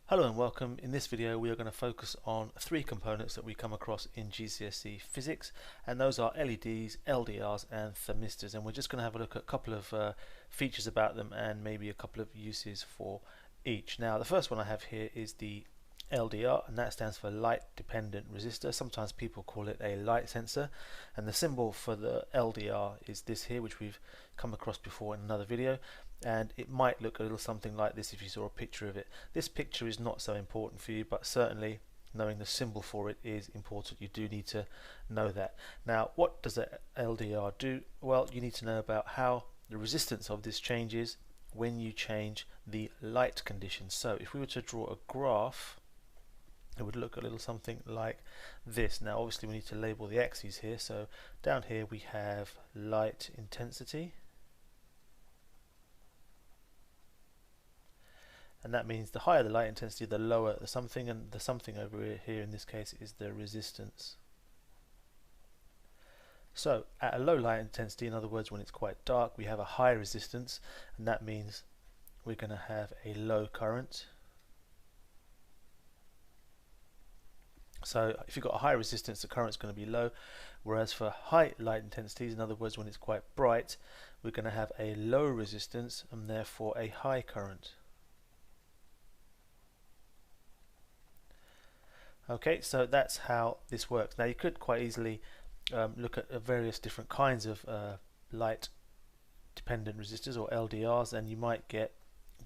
Hello and welcome. In this video we are going to focus on three components that we come across in GCSE physics, and those are LEDs, LDRs and thermistors, and we're just going to have a look at a couple of features about them and maybe a couple of uses for each. Now the first one I have here is the LDR, and that stands for light dependent resistor. Sometimes people call it a light sensor, and the symbol for the LDR is this here, which we've come across before in another video, and it might look a little something like this if you saw a picture of it. This picture is not so important for you, but certainly knowing the symbol for it is important. You do need to know that. Now what does a LDR do? Well, you need to know about how the resistance of this changes when you change the light conditions. So if we were to draw a graph, it would look a little something like this. Now obviously we need to label the axes here, so down here we have light intensity, and that means the higher the light intensity the lower the something, and the something over here in this case is the resistance. So at a low light intensity, in other words when it's quite dark, we have a high resistance, and that means we're going to have a low current. So if you've got a high resistance, the current's going to be low, whereas for high light intensities, in other words when it's quite bright, we're going to have a low resistance and therefore a high current. Okay, so that's how this works. Now you could quite easily look at various different kinds of light dependent resistors, or LDRs, and you might get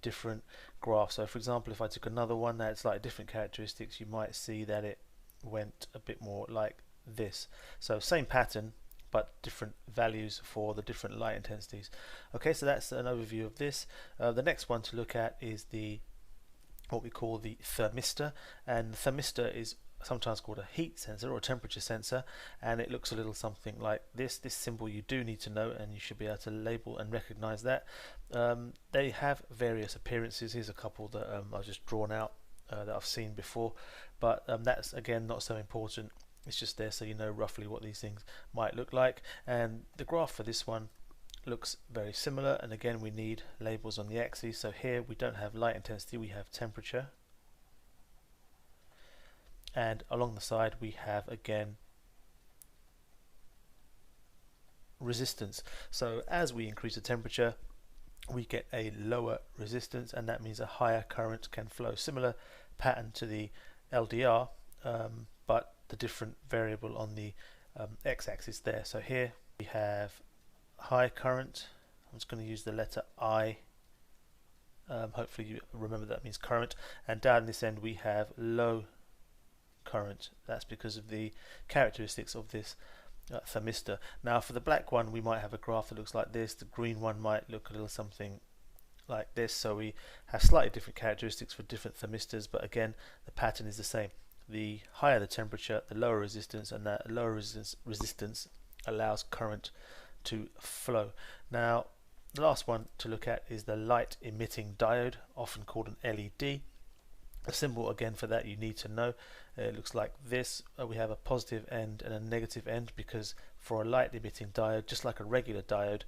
different graphs. So for example, if I took another one that's like different characteristics, you might see that it went a bit more like this. So same pattern but different values for the different light intensities. Okay, so that's an overview of this. The next one to look at is what we call the thermistor, and the thermistor is sometimes called a heat sensor or a temperature sensor, and it looks a little something like this. This symbol you do need to know, and you should be able to label and recognize that. They have various appearances. Here's a couple that I've just drawn out that I've seen before, but that's again not so important. It's just there so you know roughly what these things might look like, and the graph for this one looks very similar, and again we need labels on the axes. So here we don't have light intensity, we have temperature, and along the side we have again resistance. So as we increase the temperature we get a lower resistance, and that means a higher current can flow. Similar pattern to the LDR, but the different variable on the x-axis there. So here we have high current. I'm just going to use the letter I. Hopefully you remember that means current. And down this end we have low current. That's because of the characteristics of this thermistor. Now for the black one we might have a graph that looks like this. The green one might look a little something like this. So we have slightly different characteristics for different thermistors, but again the pattern is the same. The higher the temperature, the lower resistance, and that lower resistance allows current to flow. Now the last one to look at is the light emitting diode, often called an LED. A symbol again for that you need to know. It looks like this. We have a positive end and a negative end, because for a light emitting diode, just like a regular diode,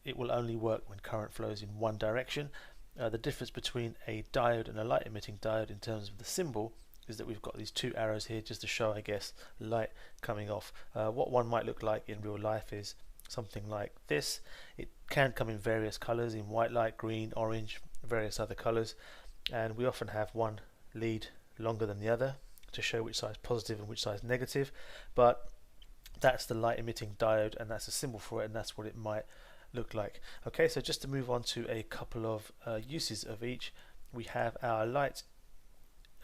it will only work when current flows in one direction. The difference between a diode and a light emitting diode in terms of the symbol is that we've got these two arrows here just to show, I guess, light coming off. What one might look like in real life is something like this. It can come in various colors, in white light, green, orange, various other colors, and we often have one lead longer than the other to show which side is positive and which side is negative, but that's the light emitting diode, and that's a symbol for it, and that's what it might look like. Okay, so just to move on to a couple of uses of each, we have our light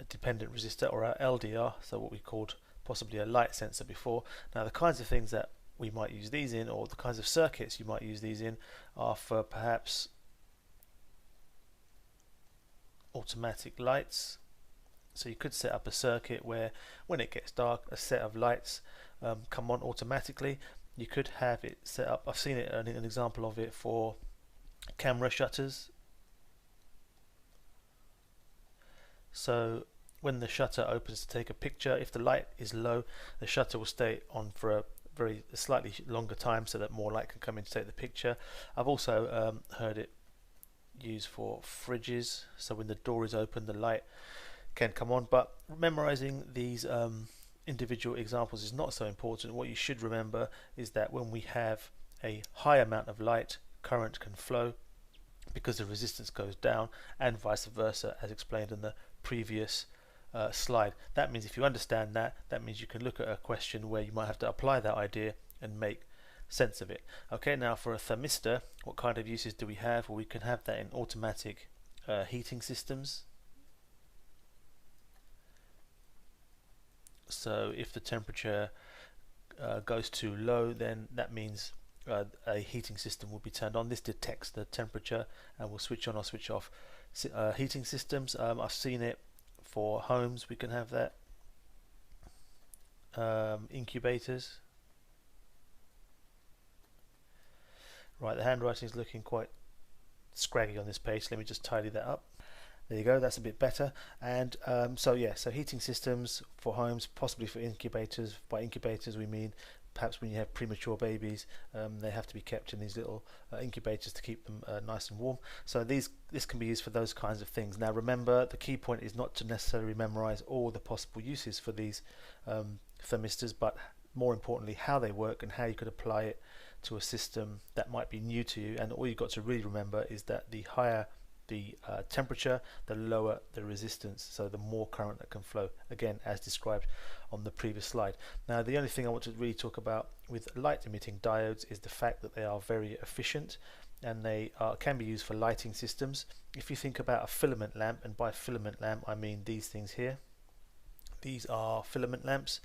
dependent resistor, or our LDR, so what we called possibly a light sensor before. Now the kinds of things that we might use these in, or the kinds of circuits you might use these in, are for perhaps automatic lights. So you could set up a circuit where when it gets dark a set of lights come on automatically. You could have it set up, I've seen it, an example of it for camera shutters. So when the shutter opens to take a picture, if the light is low, the shutter will stay on for a slightly longer time so that more light can come in to take the picture. I've also heard it used for fridges, so when the door is open the light can come on. But memorizing these individual examples is not so important. What you should remember is that when we have a high amount of light, current can flow because the resistance goes down, and vice versa, as explained in the previous slide. That means if you understand that, that means you can look at a question where you might have to apply that idea and make sense of it. Okay, now for a thermistor, what kind of uses do we have? Well, we can have that in automatic heating systems. So if the temperature goes too low, then that means a heating system will be turned on. This detects the temperature and will switch on or switch off heating systems. I've seen it for homes. We can have that. Incubators. Right, the handwriting is looking quite scraggy on this page. Let me just tidy that up. There you go, that's a bit better. And so heating systems for homes, possibly for incubators. By incubators we mean perhaps when you have premature babies, they have to be kept in these little incubators to keep them nice and warm. So this can be used for those kinds of things. Now remember, the key point is not to necessarily memorize all the possible uses for these thermistors, but more importantly how they work and how you could apply it to a system that might be new to you. And all you've got to really remember is that the higher the temperature, the lower the resistance, so the more current that can flow, again as described on the previous slide. Now the only thing I want to really talk about with light emitting diodes is the fact that they are very efficient, and they can be used for lighting systems. If you think about a filament lamp, and by filament lamp I mean these things here. These are filament lamps,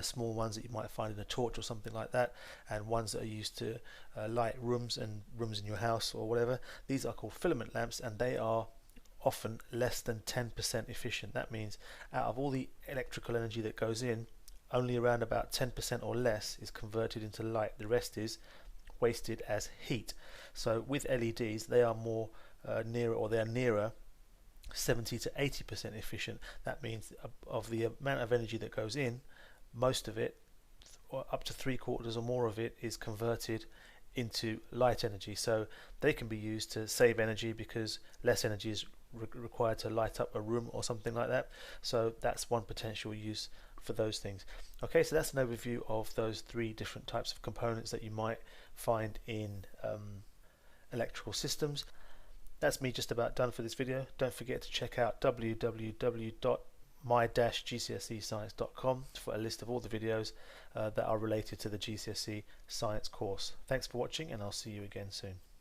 small ones that you might find in a torch or something like that, and ones that are used to light rooms in your house or whatever. These are called filament lamps, and they are often less than 10% efficient. That means out of all the electrical energy that goes in, only around about 10% or less is converted into light. The rest is wasted as heat. So with LEDs, they are more nearer 70 to 80% efficient. That means of the amount of energy that goes in, most of it, or up to 3/4 or more of it, is converted into light energy. So they can be used to save energy because less energy is required to light up a room or something like that. So that's one potential use for those things. Okay, so that's an overview of those three different types of components that you might find in electrical systems. That's me just about done for this video. Don't forget to check out www.my-gcsescience.com for a list of all the videos that are related to the GCSE science course. Thanks for watching, and I'll see you again soon.